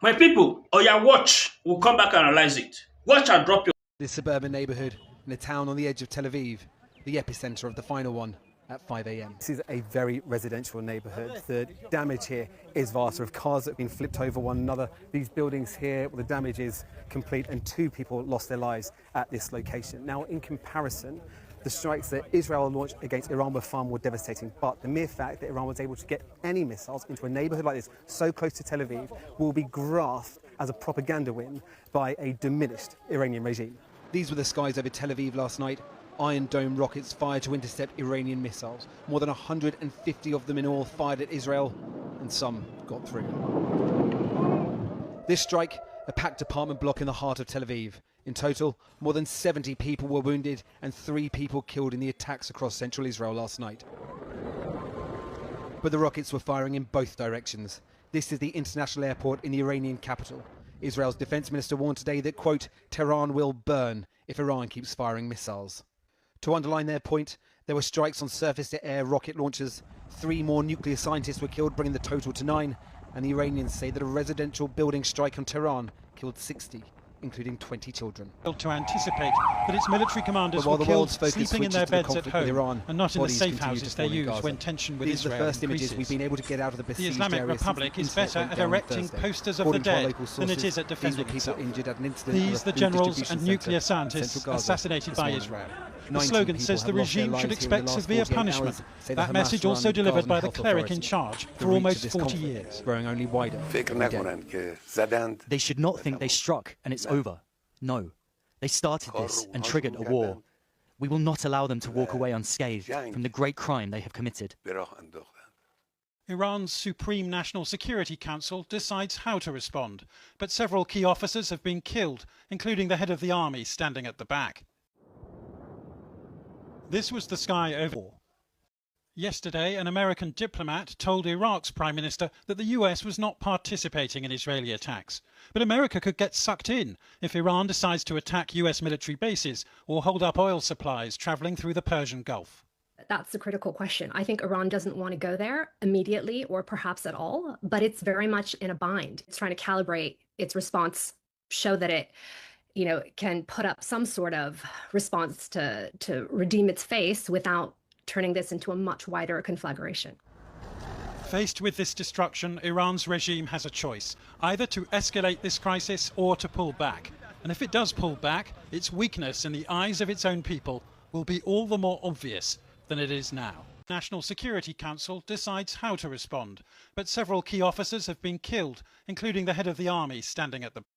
My people, watch. We'll come back and analyze it. Watch and drop your. This suburban neighbourhood in a town on the edge of Tel Aviv, the epicentre of the final one at 5 a.m. This is a very residential neighbourhood. The damage here is vast. There are cars that have been flipped over one another. These buildings here, well, the damage is complete, and 2 people lost their lives at this location. Now, in comparison, the strikes that Israel launched against Iran were far more devastating, but the mere fact that Iran was able to get any missiles into a neighbourhood like this, so close to Tel Aviv, will be grasped as a propaganda win by a diminished Iranian regime. These were the skies over Tel Aviv last night. Iron Dome rockets fired to intercept Iranian missiles. More than 150 of them in all fired at Israel, and some got through. This strike, a packed apartment block in the heart of Tel Aviv. In total, more than 70 people were wounded and 3 people killed in the attacks across central Israel last night. But the rockets were firing in both directions. This is the international airport in the Iranian capital. Israel's defense minister warned today that, quote, Tehran will burn if Iran keeps firing missiles. To underline their point, there were strikes on surface-to-air rocket launchers. 3 more nuclear scientists were killed, bringing the total to 9. And the Iranians say that a residential building strike on Tehran killed 60, including 20 children. To anticipate that its military commanders were killed sleeping in their beds at home Iran, and not in the safe houses they use when tension with Israel increases. These are the first increases. images we've been able to get out of the besieged The Islamic area Republic since is the better incident at went down on erecting Thursday. posters of According the to our dead local than it sources, is at defending these were people itself. injured at an incident These of a the food generals distribution and nuclear centre in scientists central Gaza assassinated this by morning. Israel. The 19 slogan people says the have lost their regime should lives here in the expect last severe 48 punishment. hours, say the That Hamas message run also delivered Gaza by the Health cleric Authority. in charge The for reach almost of this 40 conflict years. growing only wider every day. They should not think they struck and it's over. No. They started this and triggered a war. We will not allow them to walk away unscathed from the great crime they have committed. Iran's Supreme National Security Council decides how to respond, but several key officers have been killed, including the head of the army standing at the back. This was the sky over. Yesterday, an American diplomat told Iraq's Prime Minister that the US was not participating in Israeli attacks. But America could get sucked in if Iran decides to attack US military bases or hold up oil supplies travelling through the Persian Gulf. That's the critical question. I think Iran doesn't want to go there immediately or perhaps at all, but it's very much in a bind. It's trying to calibrate its response, show that it can put up some sort of response to redeem its face without turning this into a much wider conflagration. Faced with this destruction, Iran's regime has a choice, either to escalate this crisis or to pull back. And if it does pull back, its weakness in the eyes of its own people will be all the more obvious than it is now. The National Security Council decides how to respond, but several key officers have been killed, including the head of the army standing at the